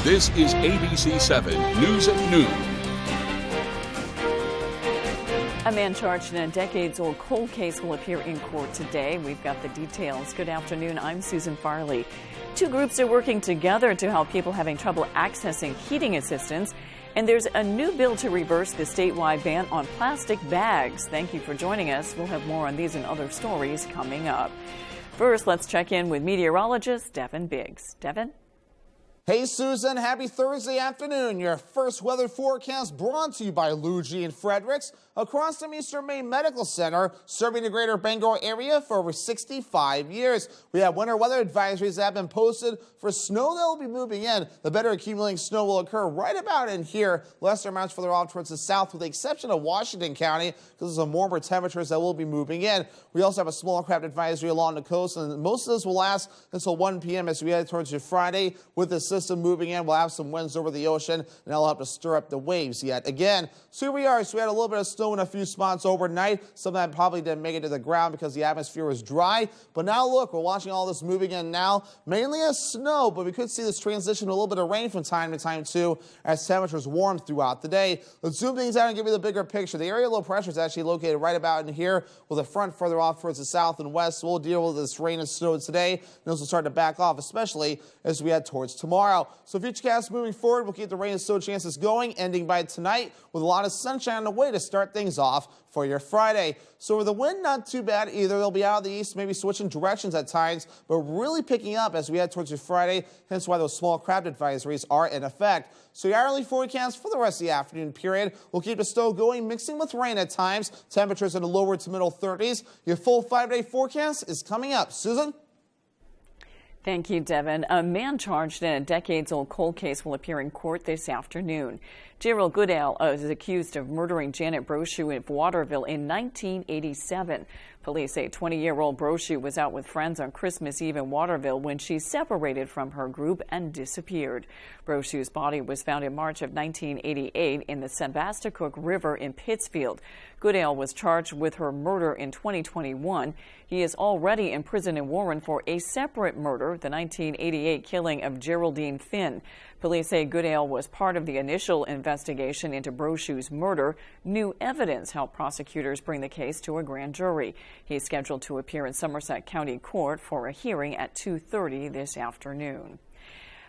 This is ABC 7 News at Noon. A man charged in a decades-old cold case will appear in court today. We've got the details. Good afternoon. I'm Susan Farley. Two groups are working together to help people having trouble accessing heating assistance. And there's a new bill to reverse the statewide ban on plastic bags. Thank you for joining us. We'll have more on these and other stories coming up. First, let's check in with meteorologist Devin Biggs. Devin? Hey Susan, happy Thursday afternoon. Your first weather forecast brought to you by Luigi and Fredericks across from Eastern Maine Medical Center, serving the greater Bangor area for over 65 years. We have winter weather advisories that have been posted for snow that will be moving in. The better accumulating snow will occur right about in here. Lesser amounts further off towards the south with the exception of Washington County because of some warmer temperatures that will be moving in. We also have a small craft advisory along the coast, and most of this will last until 1 p.m. as we head towards your Friday. With the system moving in, we'll have some winds over the ocean, and that'll help to stir up the waves yet again. So here we are. So we had a little bit of snow in a few spots overnight. Some of that probably didn't make it to the ground because the atmosphere was dry. But now look, we're watching all this moving in now, mainly as snow, but we could see this transition to a little bit of rain from time to time too as temperatures warm throughout the day. Let's zoom things out and give you the bigger picture. The area of low pressure is actually located right about in here with a front further off towards the south and west. So we'll deal with this rain and snow today, and this will start to back off, especially as we head towards tomorrow. So futurecast moving forward, we'll keep the rain and snow chances going, ending by tonight with a lot of sunshine on the way to start things off for your Friday. So with the wind, not too bad either. They'll be out of the east, maybe switching directions at times, but really picking up as we head towards your Friday, hence why those small craft advisories are in effect. So your hourly forecast for the rest of the afternoon period will keep the snow going, mixing with rain at times. Temperatures in the lower to middle 30s. Your full 5-day forecast is coming up. Susan? Thank you, Devin. A man charged in a decades-old cold case will appear in court this afternoon. Gerald Goodale is accused of murdering Janet Brochu of Waterville in 1987. Police say 20-year-old Brochu was out with friends on Christmas Eve in Waterville when she separated from her group and disappeared. Brochu's body was found in March of 1988 in the Sebasticook River in Pittsfield. Goodale was charged with her murder in 2021. He is already in prison in Warren for a separate murder, the 1988 killing of Geraldine Finn. Police say Goodale was part of the initial investigation into Brochu's murder. New evidence helped prosecutors bring the case to a grand jury. He is scheduled to appear in Somerset County Court for a hearing at 2:30 this afternoon.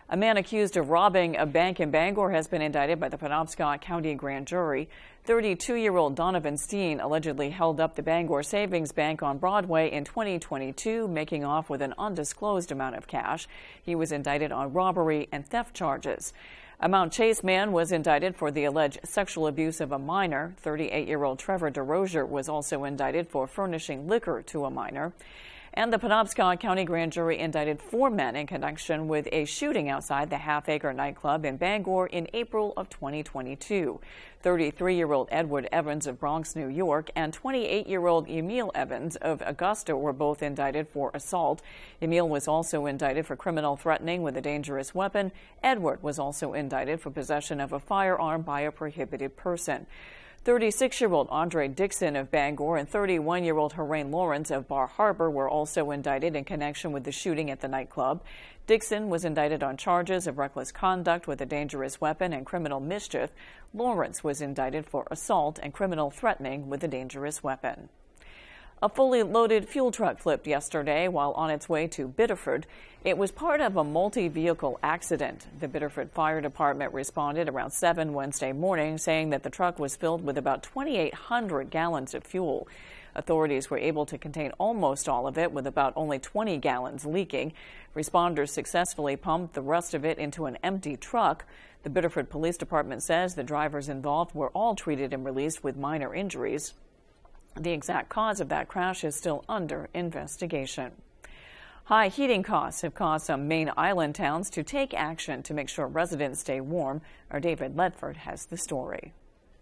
A man accused of robbing a bank in Bangor has been indicted by the Penobscot County Grand Jury. 32-year-old Donovan Steen allegedly held up the Bangor Savings Bank on Broadway in 2022, making off with an undisclosed amount of cash. He was indicted on robbery and theft charges. A Mount Chase man was indicted for the alleged sexual abuse of a minor. 38-year-old Trevor DeRozier was also indicted for furnishing liquor to a minor. And the Penobscot County Grand Jury indicted 4 men in connection with a shooting outside the Half Acre nightclub in Bangor in April of 2022. 33-year-old Edward Evans of Bronx, New York, and 28-year-old Emil Evans of Augusta were both indicted for assault. Emil was also indicted for criminal threatening with a dangerous weapon. Edward was also indicted for possession of a firearm by a prohibited person. 36-year-old Andre Dixon of Bangor and 31-year-old Harain Lawrence of Bar Harbor were also indicted in connection with the shooting at the nightclub. Dixon was indicted on charges of reckless conduct with a dangerous weapon and criminal mischief. Lawrence was indicted for assault and criminal threatening with a dangerous weapon. A fully loaded fuel truck flipped yesterday while on its way to Biddeford. It was part of a multi-vehicle accident. The Biddeford Fire Department responded around 7 Wednesday morning, saying that the truck was filled with about 2,800 gallons of fuel. Authorities were able to contain almost all of it, with about only 20 gallons leaking. Responders successfully pumped the rest of it into an empty truck. The Biddeford Police Department says the drivers involved were all treated and released with minor injuries. The exact cause of that crash is still under investigation. High heating costs have caused some Maine island towns to take action to make sure residents stay warm. Our David Ledford has the story.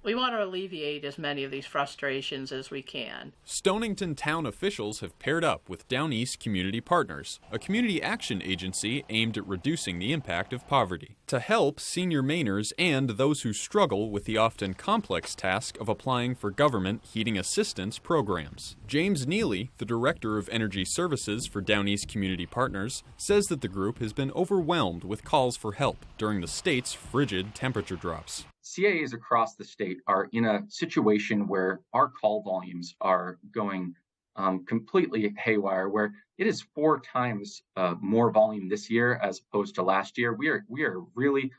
We want to alleviate as many of these frustrations as we can. Stonington town officials have paired up with Down East Community Partners, a community action agency aimed at reducing the impact of poverty. to help senior Mainers and those who struggle with the often complex task of applying for government heating assistance programs. James Neely, the Director of Energy Services for Down East Community Partners, says that the group has been overwhelmed with calls for help during the state's frigid temperature drops. CAAs across the state are in a situation where our call volumes are going completely haywire, where it is 4 times more volume this year as opposed to last year. We are really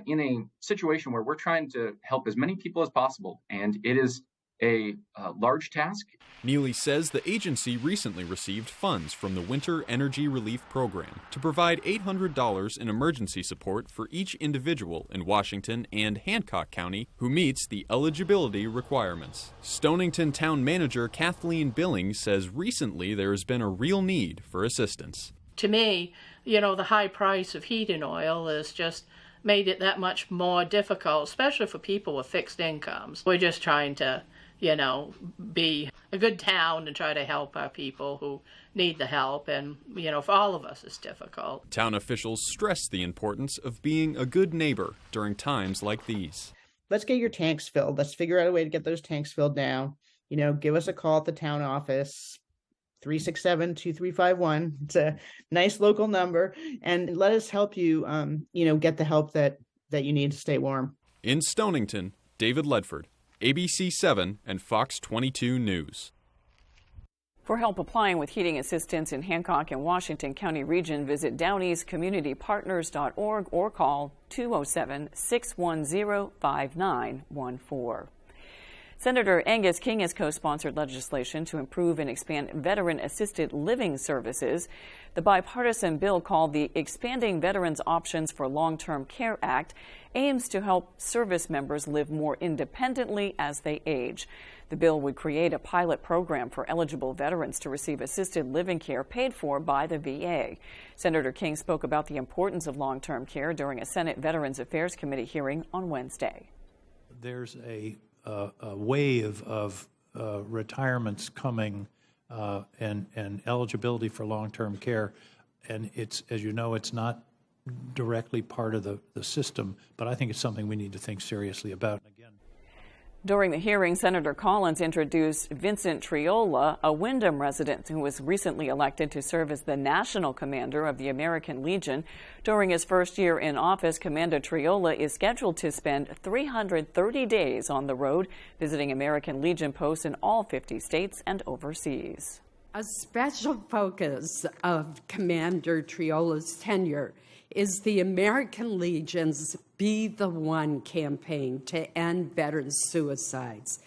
in a situation where we're trying to help as many people as possible, and it is a large task. Neely says the agency recently received funds from the Winter Energy Relief Program to provide $800 in emergency support for each individual in Washington and Hancock County who meets the eligibility requirements. Stonington Town Manager Kathleen Billings says recently there has been a real need for assistance. To me, the high price of heating oil has just made it that much more difficult, especially for people with fixed incomes. We're just trying to be a good town and try to help our people who need the help. And, for all of us, it's difficult. Town officials stress the importance of being a good neighbor during times like these. Let's get your tanks filled. Let's figure out a way to get those tanks filled now. Give us a call at the town office, 367-2351. It's a nice local number. And let us help you, get the help that you need to stay warm. In Stonington, David Ledford, ABC 7 and Fox 22 News. For help applying with heating assistance in Hancock and Washington County region, visit downeastcommunitypartners.org or call 207-610-5914. Senator Angus King has co-sponsored legislation to improve and expand veteran-assisted living services. The bipartisan bill, called the Expanding Veterans Options for Long-Term Care Act, aims to help service members live more independently as they age. The bill would create a pilot program for eligible veterans to receive assisted living care paid for by the VA. Senator King spoke about the importance of long-term care during a Senate Veterans Affairs Committee hearing on Wednesday. There's a wave of retirements coming and eligibility for long-term care, and it's, as you know, it's not directly part of the system, but I think it's something we need to think seriously about. Again, during the hearing, Senator Collins introduced Vincent Triola, a Windham resident who was recently elected to serve as the national commander of the American Legion. During his first year in office, Commander Triola is scheduled to spend 330 days on the road, visiting American Legion posts in all 50 states and overseas. A special focus of Commander Triola's tenure is the American Legion's Be the One campaign to end veteran suicides.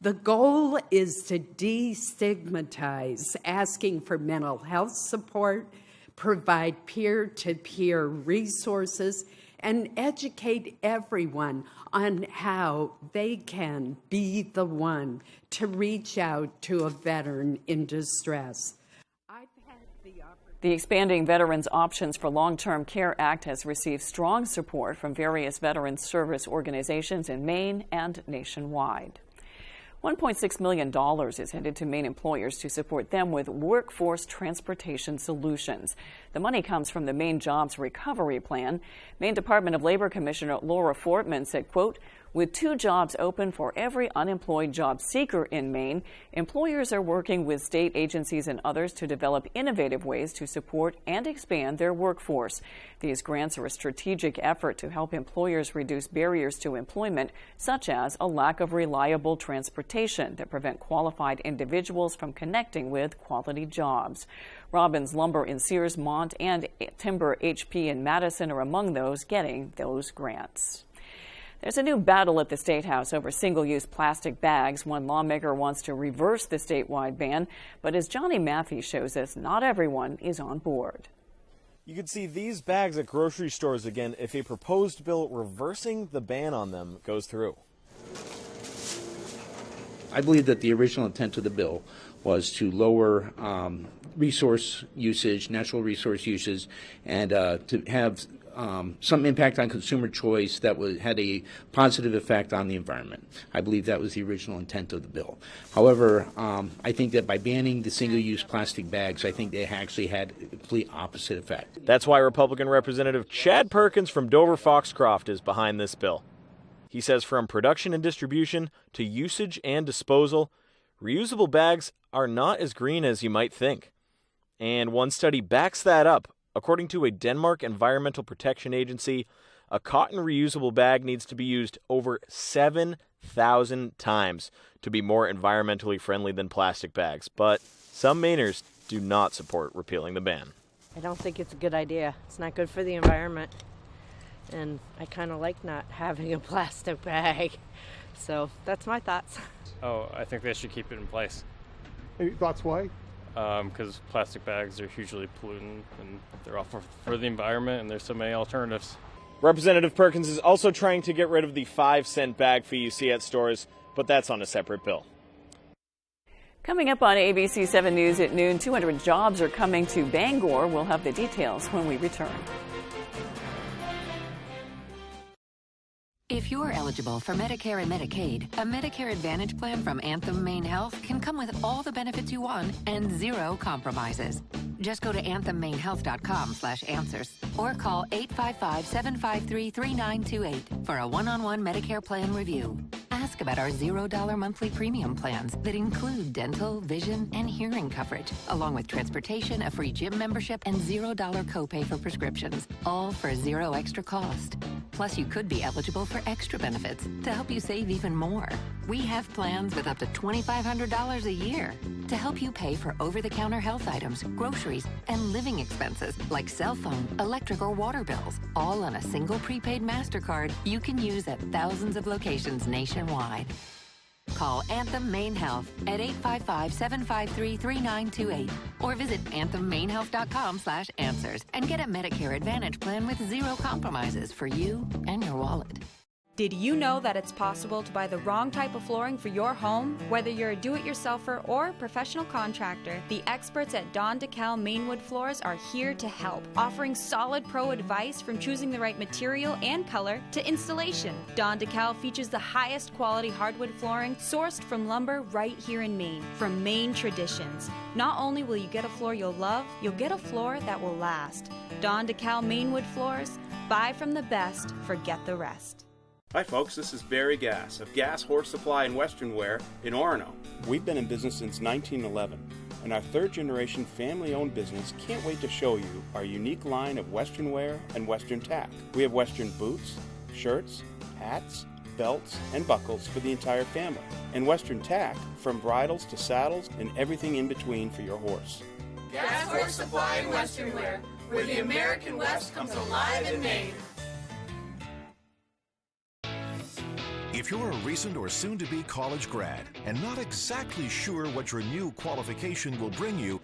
The goal is to destigmatize asking for mental health support, provide peer-to-peer resources, and educate everyone on how they can be the one to reach out to a veteran in distress. The Expanding Veterans Options for Long-Term Care Act has received strong support from various veterans service organizations in Maine and nationwide. $1.6 million is headed to Maine employers to support them with workforce transportation solutions. The money comes from the Maine Jobs Recovery Plan. Maine Department of Labor Commissioner Laura Fortman said, quote, "With 2 jobs open for every unemployed job seeker in Maine, employers are working with state agencies and others to develop innovative ways to support and expand their workforce. These grants are a strategic effort to help employers reduce barriers to employment, such as a lack of reliable transportation that prevent qualified individuals from connecting with quality jobs. Robbins Lumber in Sears, Mont, and Timber HP in Madison are among those getting those grants." There's a new battle at the State House over single-use plastic bags. One lawmaker wants to reverse the statewide ban, but as Johnny Mathey shows us, not everyone is on board. You could see these bags at grocery stores again if a proposed bill reversing the ban on them goes through. I believe that the original intent of the bill was to lower resource usage, natural resource usage, and to have some impact on consumer choice that had a positive effect on the environment. I believe that was the original intent of the bill. However, I think that by banning the single-use plastic bags, I think they actually had a complete opposite effect. That's why Republican Representative Chad Perkins from Dover-Foxcroft is behind this bill. He says from production and distribution to usage and disposal, reusable bags are not as green as you might think. And one study backs that up. According to a Denmark Environmental Protection Agency, a cotton reusable bag needs to be used over 7,000 times to be more environmentally friendly than plastic bags. But some Mainers do not support repealing the ban. I don't think it's a good idea. It's not good for the environment. And I kind of like not having a plastic bag. So that's my thoughts. Oh, I think they should keep it in place. Any thoughts why? Because plastic bags are hugely pollutant and they're awful for the environment, and there's so many alternatives. Representative Perkins is also trying to get rid of the 5-cent bag fee you see at stores, but that's on a separate bill. Coming up on ABC 7 News at noon, 200 jobs are coming to Bangor. We'll have the details when we return. If you're eligible for Medicare and Medicaid, a Medicare Advantage plan from Anthem Maine Health can come with all the benefits you want and zero compromises. Just go to anthemmainehealth.com/answers or call 855-753-3928 for a one-on-one Medicare plan review. Ask about our $0 monthly premium plans that include dental, vision, and hearing coverage, along with transportation, a free gym membership, and $0 copay for prescriptions, all for zero extra cost. Plus, you could be eligible for extra benefits to help you save even more. We have plans with up to $2,500 a year to help you pay for over-the-counter health items, groceries, and living expenses like cell phone, electric, or water bills, all on a single prepaid MasterCard you can use at thousands of locations nationwide. Call Anthem Maine Health at 855-753-3928 or visit anthemmainehealth.com/answers and get a Medicare Advantage plan with zero compromises for you and your wallet. Did you know that it's possible to buy the wrong type of flooring for your home? Whether you're a do-it-yourselfer or a professional contractor, the experts at Don DeKalb Mainwood Floors are here to help, offering solid pro advice from choosing the right material and color to installation. Don DeKalb features the highest quality hardwood flooring sourced from lumber right here in Maine, from Maine traditions. Not only will you get a floor you'll love, you'll get a floor that will last. Don DeKalb Mainwood Floors, buy from the best, forget the rest. Hi folks, this is Barry Gass of Gass Horse Supply and Western Wear in Orono. We've been in business since 1911, and our third-generation family-owned business can't wait to show you our unique line of Western wear and Western tack. We have Western boots, shirts, hats, belts, and buckles for the entire family, and Western tack from bridles to saddles and everything in between for your horse. Gass Horse Supply and Western Wear, where the American West comes alive in Maine. If you're a recent or soon-to-be college grad and not exactly sure what your new qualification will bring you,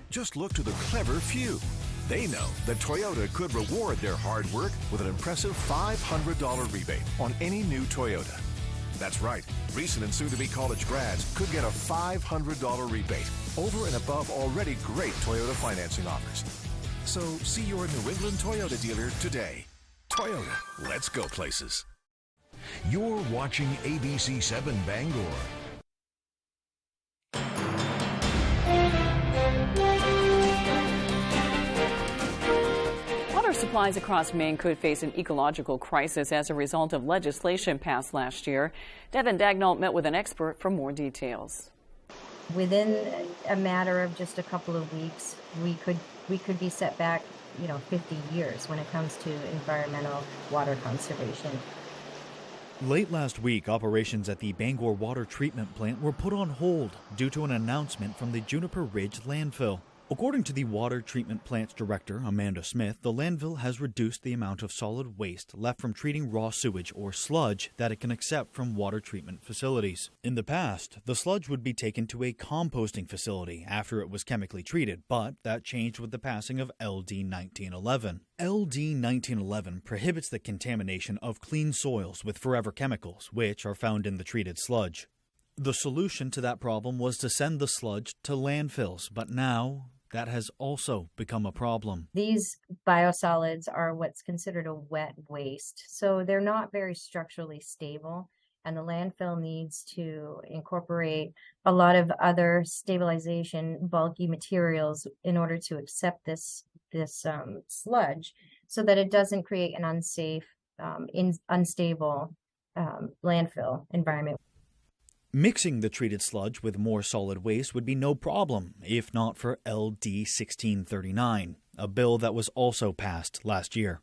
just look to the clever few. They know that Toyota could reward their hard work with an impressive $500 rebate on any new Toyota. That's right, recent and soon-to-be college grads could get a $500 rebate over and above already great Toyota financing offers. So see your New England Toyota dealer today. Toyota, let's go places. You're watching ABC 7 Bangor. Water supplies across Maine could face an ecological crisis as a result of legislation passed last year. Devin Dagnall met with an expert for more details. Within a matter of just a couple of weeks, we could be set back, 50 years when it comes to environmental water conservation. Late last week, operations at the Bangor Water Treatment Plant were put on hold due to an announcement from the Juniper Ridge landfill. According to the water treatment plant's director, Amanda Smith, the landfill has reduced the amount of solid waste left from treating raw sewage or sludge that it can accept from water treatment facilities. In the past, the sludge would be taken to a composting facility after it was chemically treated, but that changed with the passing of LD 1911. LD 1911 prohibits the contamination of clean soils with forever chemicals, which are found in the treated sludge. The solution to that problem was to send the sludge to landfills, but now that has also become a problem. These biosolids are what's considered a wet waste, so they're not very structurally stable, and the landfill needs to incorporate a lot of other stabilization bulky materials in order to accept this sludge, so that it doesn't create an unsafe, unstable landfill environment. Mixing the treated sludge with more solid waste would be no problem, if not for LD 1639, a bill that was also passed last year.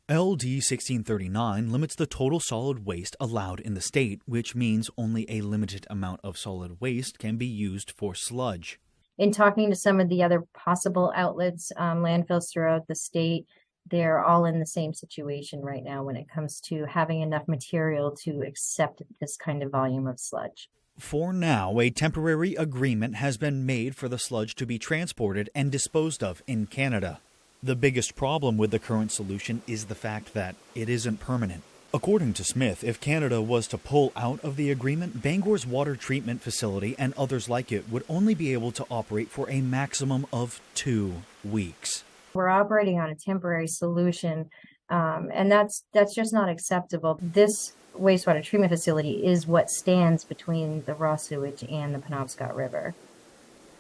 LD 1639 limits the total solid waste allowed in the state, which means only a limited amount of solid waste can be used for sludge. In talking to some of the other possible outlets, landfills throughout the state, they're all in the same situation right now when it comes to having enough material to accept this kind of volume of sludge. For now, a temporary agreement has been made for the sludge to be transported and disposed of in Canada. The biggest problem with the current solution is the fact that it isn't permanent. According to Smith, if Canada was to pull out of the agreement, Bangor's water treatment facility and others like it would only be able to operate for a maximum of 2 weeks. We're operating on a temporary solution, and that's just not acceptable. This wastewater treatment facility is what stands between the raw sewage and the Penobscot River.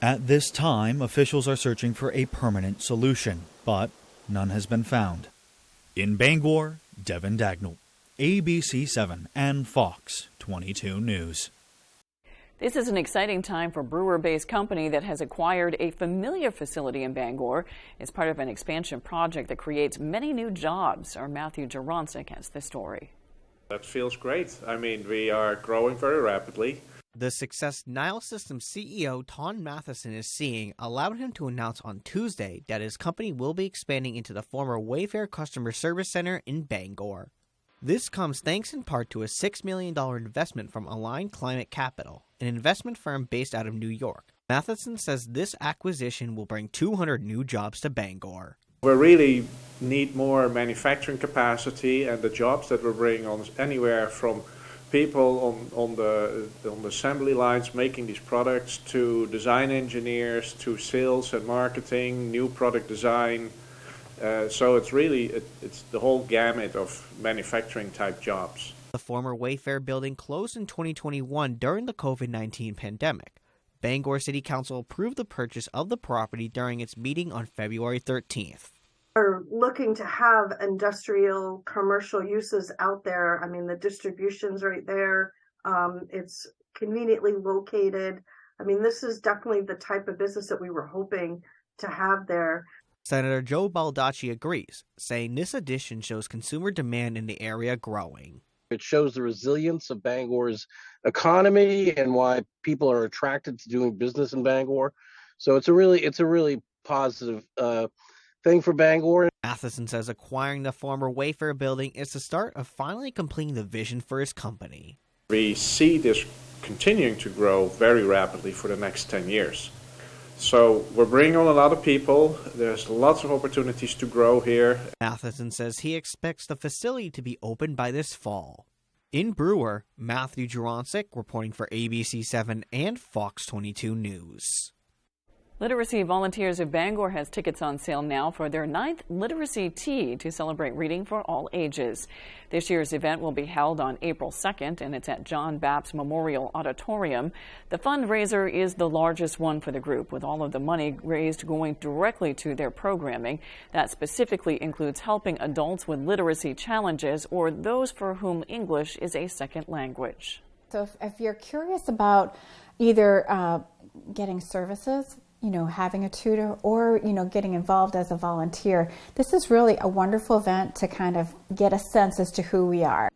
At this time, officials are searching for a permanent solution, but none has been found. In Bangor, Devin Dagnall, ABC 7 and Fox 22 News. This is an exciting time for Brewer-based company that has acquired a familiar facility in Bangor. It's part of an expansion project that creates many new jobs. Our Matthew Jaroncic has the story. That feels great. I mean, we are growing very rapidly. The success Nile Systems CEO Ton Matheson is seeing allowed him to announce on Tuesday that his company will be expanding into the former Wayfair Customer Service Center in Bangor. This comes thanks in part to a $6 million investment from Aligned Climate Capital, an investment firm based out of New York. Matheson says this acquisition will bring 200 new jobs to Bangor. We really need more manufacturing capacity, and the jobs that we're bringing on anywhere from people on the assembly lines making these products to design engineers to sales and marketing, new product design. So it's the whole gamut of manufacturing type jobs. The former Wayfair building closed in 2021 during the COVID-19 pandemic. Bangor City Council approved the purchase of the property during its meeting on February 13th. Are looking to have industrial commercial uses out there. I mean, the distribution's right there. It's conveniently located. I mean, this is definitely the type of business that we were hoping to have there. Senator Joe Baldacci agrees, saying this addition shows consumer demand in the area growing. It shows the resilience of Bangor's economy and why people are attracted to doing business in Bangor. So it's a really positive thing for Bangor. Matheson says acquiring the former Wayfair building is the start of finally completing the vision for his company. We see this continuing to grow very rapidly for the next 10 years. So we're bringing on a lot of people. There's lots of opportunities to grow here. Matheson says he expects the facility to be open by this fall. In Brewer, Matthew Jaroncic reporting for ABC 7 and Fox 22 News. Literacy Volunteers of Bangor has tickets on sale now for their 9th Literacy Tea to celebrate reading for all ages. This year's event will be held on April 2nd, and it's at John Bapps Memorial Auditorium. The fundraiser is the largest one for the group, with all of the money raised going directly to their programming. That specifically includes helping adults with literacy challenges or those for whom English is a second language. So if you're curious about either getting services, having a tutor, or, getting involved as a volunteer, this is really a wonderful event to kind of get a sense as to who we are.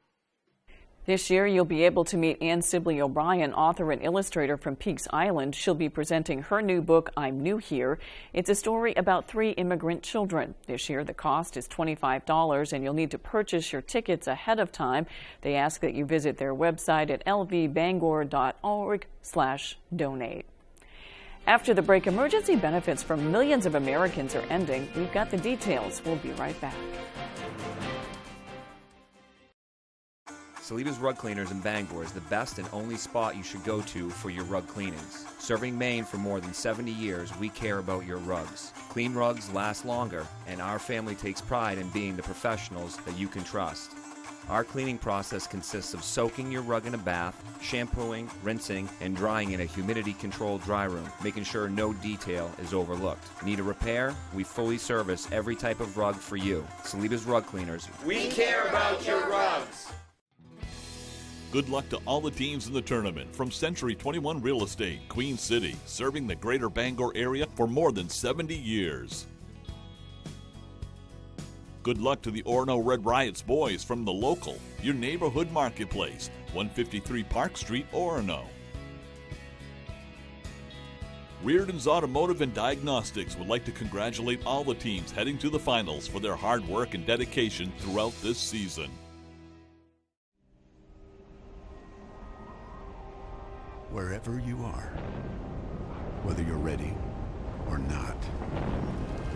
This year, you'll be able to meet Ann Sibley O'Brien, author and illustrator from Peaks Island. She'll be presenting her new book, I'm New Here. It's a story about 3 immigrant children. This year, the cost is $25, and you'll need to purchase your tickets ahead of time. They ask that you visit their website at lvbangor.org/donate. After the break, emergency benefits for millions of Americans are ending. We've got the details. We'll be right back. Saliba's Rug Cleaners in Bangor is the best and only spot you should go to for your rug cleanings. Serving Maine for more than 70 years, we care about your rugs. Clean rugs last longer, and our family takes pride in being the professionals that you can trust. Our cleaning process consists of soaking your rug in a bath, shampooing, rinsing, and drying in a humidity-controlled dry room, making sure no detail is overlooked. Need a repair? We fully service every type of rug for you. Saliba's Rug Cleaners. We care about your rugs. Good luck to all the teams in the tournament from Century 21 Real Estate, Queen City, serving the greater Bangor area for more than 70 years. Good luck to the Orono Red Riots boys from The Local, your neighborhood marketplace, 153 Park Street, Orono. Reardon's Automotive and Diagnostics would like to congratulate all the teams heading to the finals for their hard work and dedication throughout this season. Wherever you are, whether you're ready or not,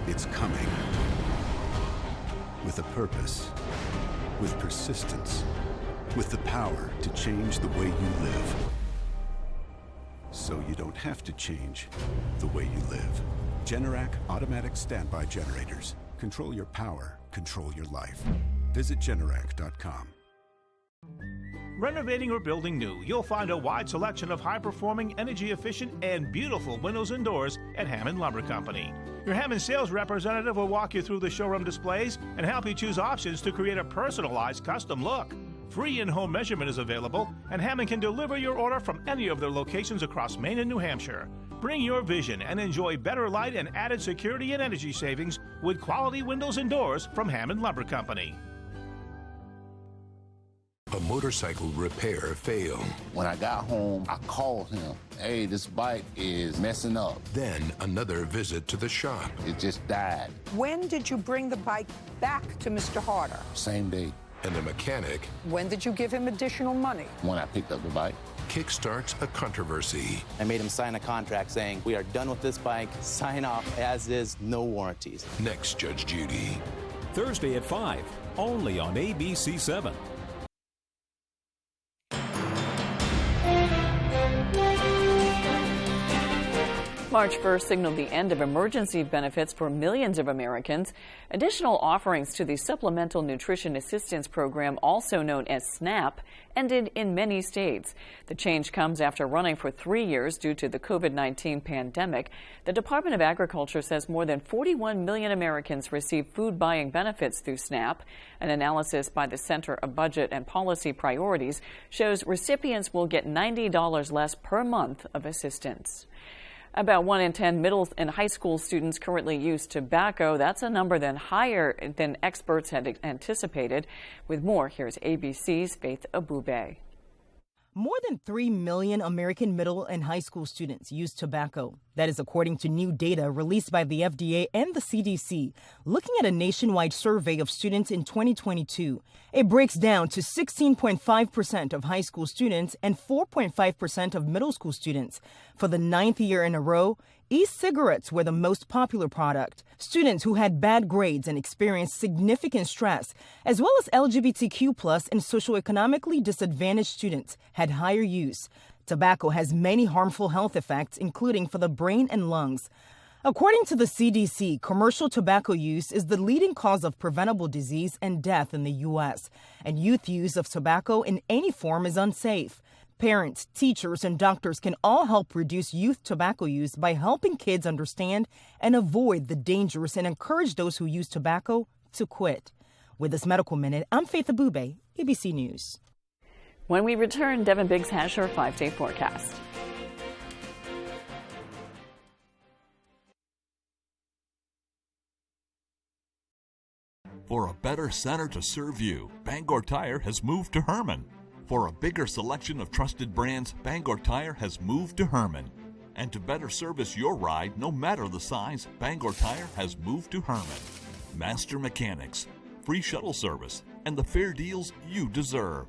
it's coming. With a purpose, with persistence, with the power to change the way you live. So you don't have to change the way you live. Generac automatic standby generators. Control your power, control your life. Visit Generac.com. Renovating or building new, you'll find a wide selection of high-performing, energy-efficient, and beautiful windows and doors at Hammond Lumber Company. Your Hammond sales representative will walk you through the showroom displays and help you choose options to create a personalized custom look. Free in-home measurement is available, and Hammond can deliver your order from any of their locations across Maine and New Hampshire. Bring your vision and enjoy better light and added security and energy savings with quality windows and doors from Hammond Lumber Company. A motorcycle repair failed. When I got home, I called him. Hey, this bike is messing up. Then another visit to the shop. It just died. When did you bring the bike back to Mr. Harder? Same day. And the mechanic. When did you give him additional money? When I picked up the bike. Kickstarts a controversy. I made him sign a contract saying, we are done with this bike, sign off as is, no warranties. Next, Judge Judy. Thursday at 5, only on ABC 7. March 1st signaled the end of emergency benefits for millions of Americans. Additional offerings to the Supplemental Nutrition Assistance Program, also known as SNAP, ended in many states. The change comes after running for 3 years due to the COVID-19 pandemic. The Department of Agriculture says more than 41 million Americans receive food buying benefits through SNAP. An analysis by the Center of Budget and Policy Priorities shows recipients will get $90 less per month of assistance. About 1 in 10 middle and high school students currently use tobacco. That's a number higher than experts had anticipated. With more, here's ABC's Faith Abube. More than 3 million American middle and high school students use tobacco. That is according to new data released by the FDA and the CDC, looking at a nationwide survey of students in 2022. It breaks down to 16.5% of high school students and 4.5% of middle school students. For the 9th year in a row, e-cigarettes were the most popular product. Students who had bad grades and experienced significant stress, as well as LGBTQ+ and socioeconomically disadvantaged students, had higher use. Tobacco has many harmful health effects, including for the brain and lungs. According to the CDC, commercial tobacco use is the leading cause of preventable disease and death in the U.S., and youth use of tobacco in any form is unsafe. Parents, teachers, and doctors can all help reduce youth tobacco use by helping kids understand and avoid the dangers and encourage those who use tobacco to quit. With this Medical Minute, I'm Faith Abube, ABC News. When we return, Devin Biggs has your 5-day forecast. For a better center to serve you, Bangor Tire has moved to Herman. For a bigger selection of trusted brands, Bangor Tire has moved to Herman. And to better service your ride, no matter the size, Bangor Tire has moved to Herman. Master Mechanics, free shuttle service, and the fair deals you deserve.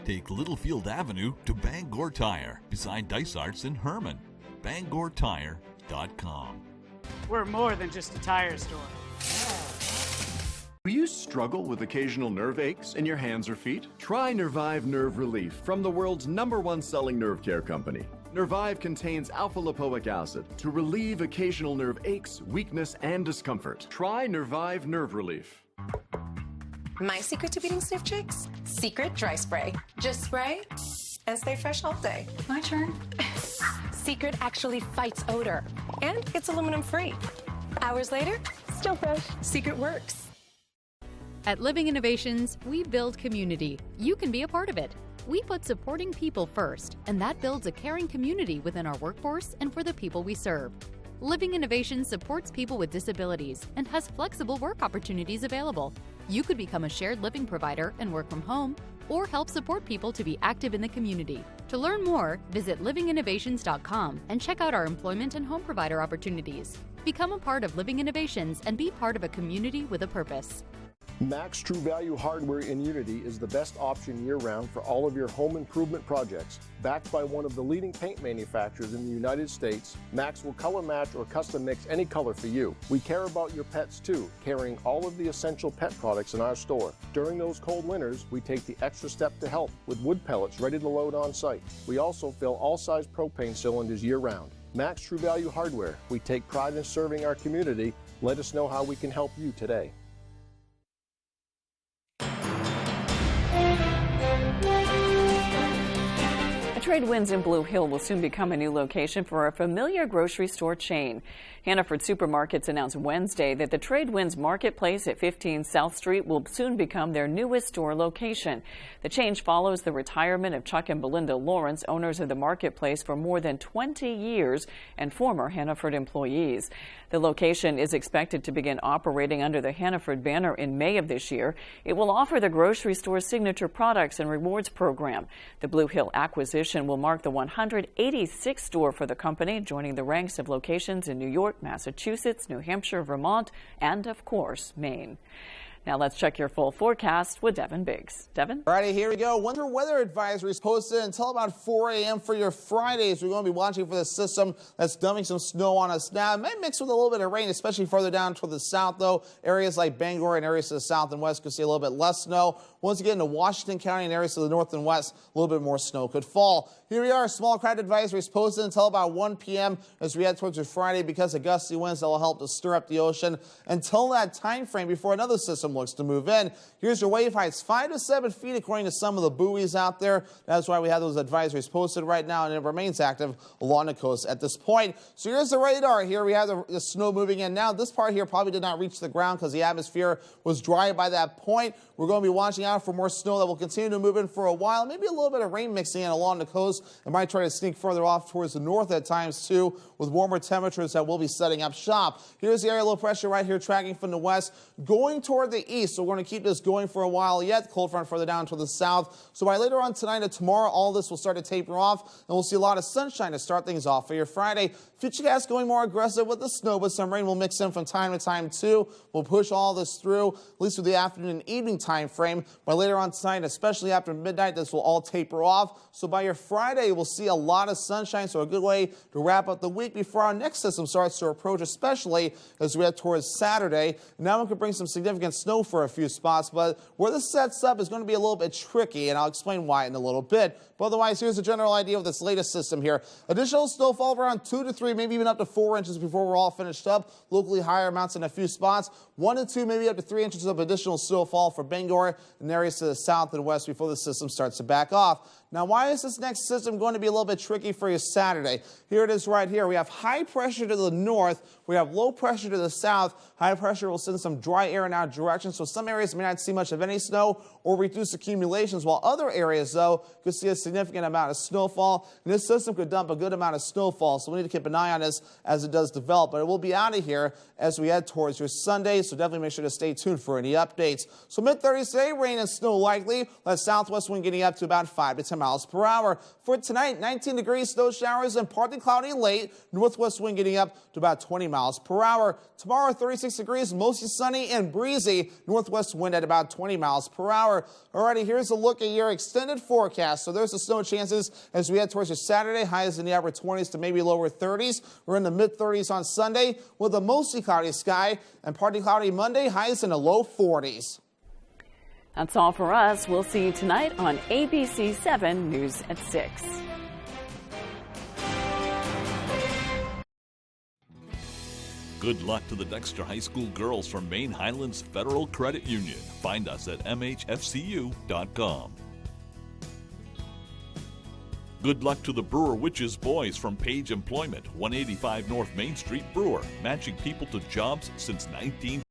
Take Littlefield Avenue to Bangor Tire, beside Dice Arts in Herman. BangorTire.com. We're more than just a tire store. Do you struggle with occasional nerve aches in your hands or feet? Try Nervive Nerve Relief from the world's #1 selling nerve care company. Nervive contains alpha-lipoic acid to relieve occasional nerve aches, weakness, and discomfort. Try Nervive Nerve Relief. My secret to beating sniff chicks? Secret dry spray. Just spray and stay fresh all day. My turn. Secret actually fights odor, and it's aluminum free. Hours later, still fresh. Secret works. At Living Innovations, we build community. You can be a part of it. We put supporting people first, and that builds a caring community within our workforce and for the people we serve. Living Innovations supports people with disabilities and has flexible work opportunities available. You could become a shared living provider and work from home, or help support people to be active in the community. To learn more, visit livinginnovations.com and check out our employment and home provider opportunities. Become a part of Living Innovations and be part of a community with a purpose. Max True Value Hardware in Unity is the best option year-round for all of your home improvement projects. Backed by one of the leading paint manufacturers in the United States, Max will color match or custom mix any color for you. We care about your pets too, carrying all of the essential pet products in our store. During those cold winters, we take the extra step to help with wood pellets ready to load on site. We also fill all size propane cylinders year-round. Max True Value Hardware. We take pride in serving our community. Let us know how we can help you today. Trade winds in Blue Hill will soon become a new location for a familiar grocery store chain. Hannaford Supermarkets announced Wednesday that the Trade Winds Marketplace at 15 South Street will soon become their newest store location. The change follows the retirement of Chuck and Belinda Lawrence, owners of the marketplace for more than 20 years and former Hannaford employees. The location is expected to begin operating under the Hannaford banner in May of this year. It will offer the grocery store's signature products and rewards program. The Blue Hill acquisition will mark the 186th store for the company, joining the ranks of locations in New York, Massachusetts, New Hampshire, Vermont, and of course, Maine. Now let's check your full forecast with Devin Biggs. Devin? All righty, here we go. Winter weather advisories posted until about 4 a.m. for your Fridays. We're going to be watching for the system that's dumping some snow on us now. It may mix with a little bit of rain, especially further down toward the south, though. Areas like Bangor and areas to the south and west could see a little bit less snow. Once you get into Washington County and areas to the north and west, a little bit more snow could fall. Here we are. Small craft advisories posted until about 1 p.m. as we head towards your Friday because of gusty winds that will help to stir up the ocean until that time frame before another system looks to move in. Here's your wave heights, 5 to 7 feet according to some of the buoys out there. That's why we have those advisories posted right now, and it remains active along the coast at this point. So here's the radar. Here we have the snow moving in now. This part here probably did not reach the ground because the atmosphere was dry by that point. We're going to be watching out for more snow that will continue to move in for a while. Maybe a little bit of rain mixing in along the coast. It might try to sneak further off towards the north at times too, with warmer temperatures that will be setting up shop. Here's the area low pressure right here tracking from the west going toward the east. So we're going to keep this going for a while yet. Cold front further down toward the south. So by later on tonight and tomorrow, all this will start to taper off, and we'll see a lot of sunshine to start things off for your Friday. Futurecast going more aggressive with the snow, but some rain will mix in from time to time too. We'll push all this through, at least through the afternoon and evening time frame. By later on tonight, especially after midnight, this will all taper off. So by your Friday, we'll see a lot of sunshine. So a good way to wrap up the week before our next system starts to approach, especially as we head towards Saturday. Now we could bring some significant snow for a few spots, but where this sets up is going to be a little bit tricky, and I'll explain why in a little bit. But otherwise, here's a general idea of this latest system here. Additional snowfall of around 2 to 3, maybe even up to 4 inches before we're all finished up. Locally higher amounts in a few spots. 1 to 2, maybe up to 3 inches of additional snowfall for Bangor and areas to the south and west before the system starts to back off. Now, why is this next system going to be a little bit tricky for you Saturday? Here it is right here. We have high pressure to the north. We have low pressure to the south. High pressure will send some dry air in our direction, so some areas may not see much of any snow or reduce accumulations, while other areas, though, could see a significant amount of snowfall. And this system could dump a good amount of snowfall, so we need to keep an eye on this as it does develop. But it will be out of here as we head towards your Sunday, so definitely make sure to stay tuned for any updates. So mid-30s today, rain and snow likely. That southwest wind getting up to about 5 to 10 miles per hour. For tonight, 19 degrees, snow showers and partly cloudy late. Northwest wind getting up to about 20 miles per hour. Tomorrow, 36 degrees, mostly sunny and breezy. Northwest wind at about 20 miles per hour. Alrighty, here's a look at your extended forecast. So there's the snow chances as we head towards your Saturday. Highs in the upper 20s to maybe lower 30s. We're in the mid 30s on Sunday with a mostly cloudy sky and partly cloudy Monday. Highs in the low 40s. That's all for us. We'll see you tonight on ABC 7 News at 6. Good luck to the Dexter High School girls from Maine Highlands Federal Credit Union. Find us at mhfcu.com. Good luck to the Brewer Witches boys from Page Employment, 185 North Main Street, Brewer, matching people to jobs since 19...